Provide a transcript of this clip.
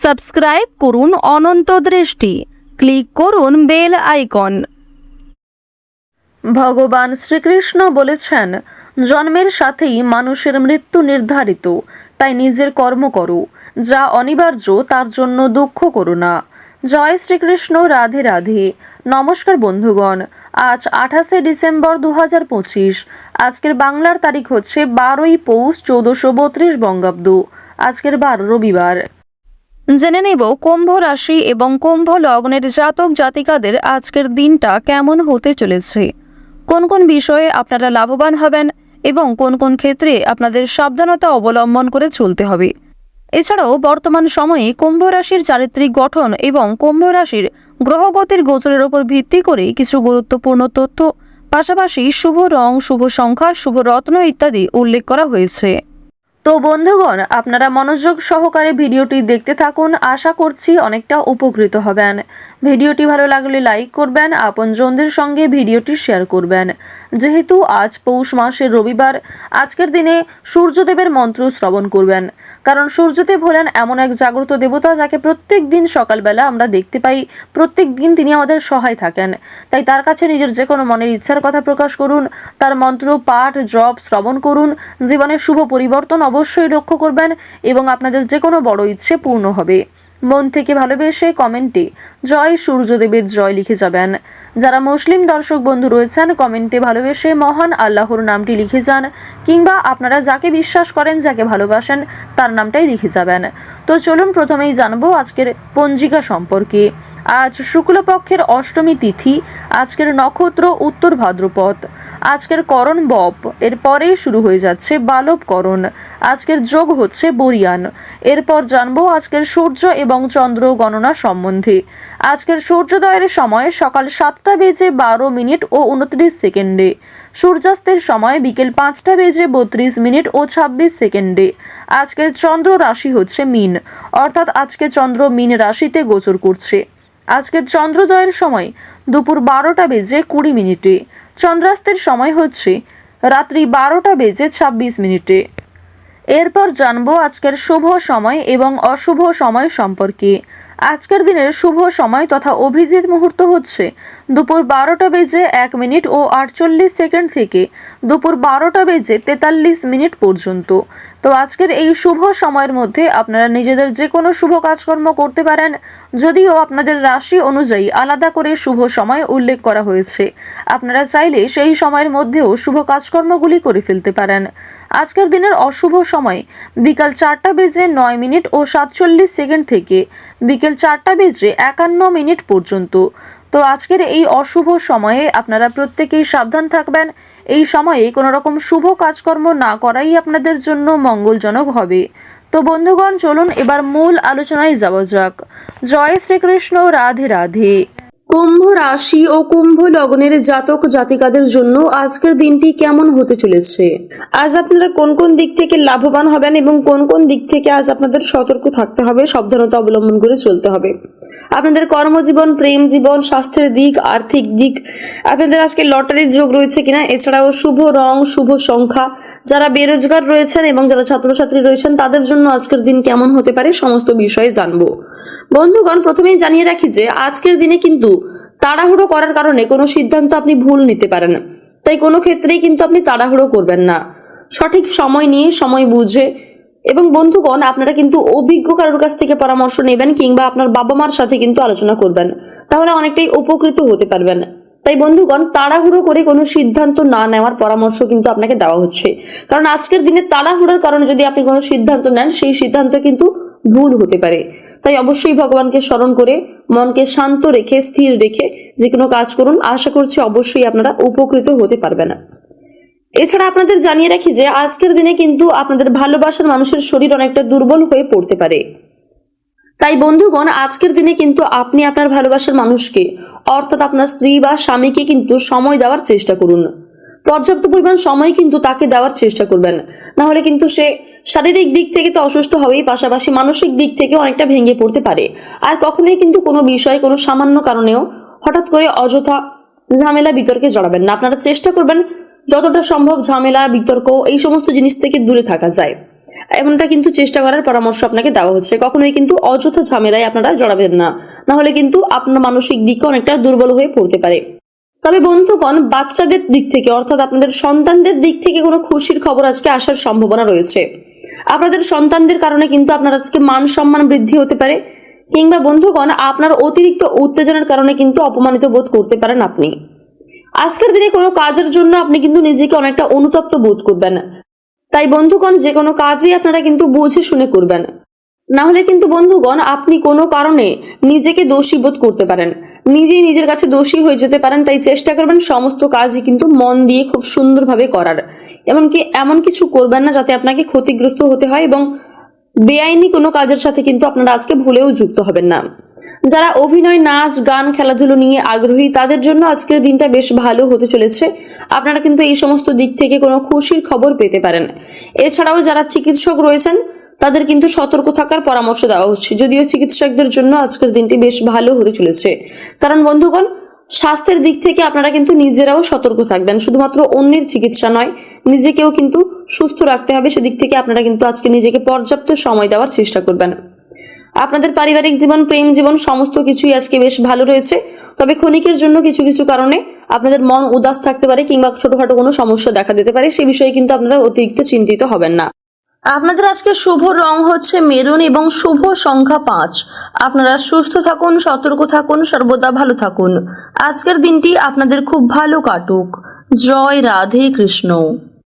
Subscribe করুন অনন্ত দৃষ্টি, click করুন বেল আইকন। ভগবান শ্রীকৃষ্ণ বলেছেন, জন্মের সাথেই মানুষের মৃত্যু নির্ধারিত, তাই নিজের কর্ম করো, যা অনিবার্য তার জন্য দুঃখ করো না। জয় শ্রীকৃষ্ণ, রাধে রাধে। নমস্কার বন্ধুগণ, আজ 28শে ডিসেম্বর 2025। আজকের বাংলার তারিখ হচ্ছে 12ই পৌষ 1432 বঙ্গাব্দ। আজকের বার রবিবার। জেনে নেব কুম্ভ রাশি এবং কুম্ভ লগ্নের জাতক জাতিকাদের আজকের দিনটা কেমন হতে চলেছে, কোন কোন বিষয়ে আপনারা লাভবান হবেন এবং কোন কোন ক্ষেত্রে আপনাদের সাবধানতা অবলম্বন করে চলতে হবে। এছাড়াও বর্তমান সময়ে কুম্ভ রাশির চারিত্রিক গঠন এবং কুম্ভ রাশির গ্রহগতির গোচরের উপর ভিত্তি করে কিছু গুরুত্বপূর্ণ তথ্য, পাশাপাশি শুভ রং, শুভ সংখ্যা, শুভ রত্ন ইত্যাদি উল্লেখ করা হয়েছে। তো বন্ধুগণ, আপনারা মনোযোগ সহকারে ভিডিওটি দেখতে থাকুন। আশা করছি অনেকটা উপকৃত হবেন। ভিডিওটি ভালো লাগলে লাইক করবেন, আপনজনদের সঙ্গে ভিডিওটি শেয়ার করবেন। যেহেতু আজ পৌষ মাসের রবিবার, আজকের দিনে সূর্যদেবের মন্ত্র শ্রবণ করবেন, কারণ সূর্যদেব হলেন এমন এক জাগ্রত দেবতা যাকে প্রত্যেক দিন সকালবেলা আমরা দেখতে পাই। প্রত্যেক দিন তিনি আমাদের সহায় থাকেন। তাই তার কাছে নিজের যে কোনো মনের ইচ্ছার কথা প্রকাশ করুন, তার মন্ত্র পাঠ জপ শ্রবণ করুন। জীবনের শুভ পরিবর্তন অবশ্যই লক্ষ্য করবেন এবং আপনাদের যে কোনো বড় ইচ্ছে পূর্ণ হবে। মন থেকে ভালোবেসে কমেন্টে জয় সূর্যদেবের জয় লিখে যাবেন। যারা মুসলিম দর্শক বন্ধু রয়েছেন, কমেন্টে ভালোবেসে মহান আল্লাহর নামটি লিখে যান, কিংবা আপনারা যাকে বিশ্বাস করেন, যাকে ভালোবাসেন, তার নামটাই লিখে যাবেন। তো চলুন প্রথমেই জানবো আজকের পঞ্জিকা সম্পর্কে। আজ শুক্লপক্ষের অষ্টমী তিথি। আজকের নক্ষত্র উত্তর ভাদ্রপদ। আজকের করণ বপ, এরপরেই শুরু হয়ে যাচ্ছে বালব করণ। আজকের যোগ হচ্ছে বরিয়ান। এরপর জানবো আজকের সূর্য এবং চন্দ্র গণনা সম্বন্ধে। আজকের সূর্যোদয়ের সময় সকাল 7:12 ও 29 সেকেন্ডে। সূর্যাস্তের সময় বিকেল 5:32 ও 26 সেকেন্ডে। আজকের চন্দ্র রাশি হচ্ছে মীন, অর্থাৎ আজকে চন্দ্র মীন রাশিতে গোচর করছে। আজকের চন্দ্রোদয়ের সময় দুপুর 12:20 চন্দ্রাস্তের সময় হচ্ছে রাত্রি 12:26। এরপর জানবো আজকের শুভ সময় এবং অশুভ সময় সম্পর্কে। আজকের দিনের শুভ সময় তথা অভিজিৎ মুহূর্ত হচ্ছে দুপুর 12:01 ও 48 সেকেন্ড থেকে দুপুর 12:43 পর্যন্ত। তো আজকের এই শুভ সময়ের মধ্যে আপনারা নিজেদের যে কোনো শুভ কাজকর্ম করতে পারেন, যদিও আপনাদের রাশি অনুযায়ী আলাদা করে শুভ সময় উল্লেখ করা হয়েছে। আপনারা চাইলে সেই সময়ের মধ্যেও শুভ কাজকর্মগুলি করে ফেলতে পারেন। আজকের দিনের অশুভ সময় বিকাল 4:09 ও 47 সেকেন্ড থেকে বিকেল 4:51 পর্যন্ত। তো আজকের এই অশুভ সময়ে আপনারা প্রত্যেকেই সাবধান থাকবেন। এই সময়ে কোনো রকম শুভ কাজকর্ম না করাই আপনাদের জন্য মঙ্গলজনক হবে। তো বন্ধুগণ, চলুন এবার মূল আলোচনায় যাওয়া যাক। জয় শ্রীকৃষ্ণ, রাধে রাধে। কুম্ভ রাশি ও কুম্ভ লগ্নের জাতক জাতিকাদের জন্য আজকের দিনটি কেমন হতে চলেছে, আজ আপনারা কোন কোন দিক থেকে লাভবান হবেন এবং কোন কোন দিক থেকে আজ আপনাদের সতর্ক থাকতে হবে, সাবধানতা অবলম্বন করে চলতে হবে। আপনাদের কর্মজীবন, প্রেম জীবন, স্বাস্থ্যের দিক, আর্থিক দিক, আপনাদের আজকে লটারির যোগ রয়েছে কিনা, এছাড়াও শুভ রং, শুভ সংখ্যা, যারা বেরোজগার রয়েছেন এবং যারা ছাত্রছাত্রী রয়েছেন তাদের জন্য আজকের দিন কেমন হতে পারে সমস্ত বিষয়ে জানবো। বন্ধুগণ, প্রথমেই জানিয়ে রাখি যে আজকের দিনে কিন্তু তাড়াহুড়ো করার কারণে কোনো সিদ্ধান্ত আপনি ভুল নিতে পারেন। তাই কোনো ক্ষেত্রেই কিন্তু আপনি তাড়াহুড়ো করবেন না, সঠিক সময় নিয়ে, সময় বুঝে। এবং বন্ধুগণ, আপনারা কিন্তু অভিজ্ঞ কারোর কাছ থেকে পরামর্শ নেবেন কিংবা আপনার বাবা মার সাথে কিন্তু আলোচনা করবেন, তাহলে অনেকটাই উপকৃত হতে পারবেন। তাই বন্ধুগণ, তাড়াহুড়ো করে কোনো সিদ্ধান্ত না নেওয়ার পরামর্শ কিন্তু আপনাকে দেওয়া হচ্ছে, কারণ আজকের দিনে তাড়াহুড়োর কারণে যদি আপনি কোনো সিদ্ধান্ত নেন, সেই সিদ্ধান্ত কিন্তু ভুল হতে পারে। তাই অবশ্যই ভগবানকে স্মরণ করে মনকে শান্ত রেখে, স্থির রেখে যে কোনো কাজ করুন। আশা করছি অবশ্যই আপনারা উপকৃত হতে পারবেন। এছাড়া আপনাদের জানিয়ে রাখি যে আজকের দিনে কিন্তু আপনাদের ভালোবাসার মানুষের শরীর অনেকটা দুর্বল হয়ে পড়তে পারে। তাই বন্ধুগণ, আজকের দিনে কিন্তু আপনি আপনার ভালোবাসার মানুষকে, অর্থাৎ আপনার স্ত্রী বা স্বামীকে কিন্তু সময় দেওয়ার চেষ্টা করুন। পর্যাপ্ত পরিমাণ সময় কিন্তু তাকে দেওয়ার চেষ্টা করবেন, না হলে কিন্তু সে শারীরিক দিক থেকে তো অসুস্থ হবেই, পাশাপাশি মানসিক দিক থেকে অনেকটা ভেঙে পড়তে পারে। আর কখনোই কিন্তু কোনো বিষয়, কোনো সামান্য কারণেও হঠাৎ করে অযথা ঝামেলা বিতর্কে জড়াবেন না। আপনারা চেষ্টা করবেন যতটা সম্ভব ঝামেলা বিতর্ক এই সমস্ত জিনিস থেকে দূরে থাকা যায়। এমনটা কিন্তু চেষ্টা করার পরামর্শ আপনাকে দেওয়া হচ্ছে। কখনোই কিন্তু অযথা ঝামেলায় আপনারা জড়াবেন না, না হলে কিন্তু আপনার মানসিক দিকে অনেকটা দুর্বল হয়ে পড়তে পারে। তবে বন্ধুগণ, বাচ্চাদের দিক থেকে অর্থাৎ আপনাদের সন্তানদের দিক থেকে কোনো খুশির খবর আজকে আসার সম্ভাবনা রয়েছে। আপনাদের সন্তানদের কারণে কিন্তু আপনার আজকে মান সম্মান বৃদ্ধি হতে পারে, কিংবা বন্ধুগণ আপনার অতিরিক্ত উত্তেজনার কারণে কিন্তু অপমানিত বোধ করতে পারেন আপনি। আজকের দিনে কোনো কাজের জন্য আপনি কিন্তু নিজেকে অনেকটা অনুতপ্ত বোধ করবেন। তাই বন্ধুগণ, যে কোনো কাজই আপনারা কিন্তু বুঝে শুনে করবেন, না হলে কিন্তু বন্ধুগণ আপনি কোনো কারণে নিজেকে দোষী বোধ করতে পারেন, নিজেই নিজের কাছে দোষী হয়ে যেতে পারেন। তাই চেষ্টা করবেন সমস্ত কাজই কিন্তু মন দিয়ে খুব সুন্দরভাবে করার, এমনকি এমন কিছু করবেন না যাতে আপনাকে ক্ষতিগ্রস্ত হতে হয়, এবং বেআইনি কোনো কাজের সাথে কিন্তু আপনারা আজকে ভুলেও যুক্ত হবেন না। যারা অভিনয়, নাচ, গান, খেলাধুলো নিয়ে আগ্রহী তাদের জন্য আজকের দিনটা বেশ ভালো হতে চলেছে। আপনারা কিন্তু এই সমস্ত দিক থেকে কোনো খুশির খবর পেতে পারেন। এছাড়াও যারা চিকিৎসক রয়েছেন তাদের কিন্তু সতর্ক থাকার পরামর্শ দেওয়া হচ্ছে, যদিও চিকিৎসকদের জন্য আজকের দিনটি বেশ ভালো হতে চলেছে। কারণ বন্ধুগণ, স্বাস্থ্যের দিক থেকে আপনারা কিন্তু নিজেরাও সতর্ক থাকবেন, শুধুমাত্র অন্যের চিকিৎসা নয়, নিজেকেও কিন্তু সুস্থ রাখতে হবে। সেদিক থেকে আপনারা কিন্তু আজকে নিজেকে পর্যাপ্ত সময় দেওয়ার চেষ্টা করবেন। আপনাদের পারিবারিক জীবন, প্রেম জীবন সমস্ত কিছুই আজকে বেশ ভালো রয়েছে। তবে ক্ষণিকের জন্য কিছু কিছু কারণে আপনাদের মন উদাস থাকতে পারে, কিংবা ছোটখাটো কোনো সমস্যা দেখা দিতে পারে, সে বিষয়ে কিন্তু আপনারা অতিরিক্ত চিন্তিত হবেন না। আপনাদের আজকে শুভ রং হচ্ছে মেরুন এবং শুভ সংখ্যা 5। আপনারা সুস্থ থাকুন, সতর্ক থাকুন, সর্বদা ভালো থাকুন। আজকের দিনটি আপনাদের খুব ভালো কাটুক। জয় রাধে কৃষ্ণ।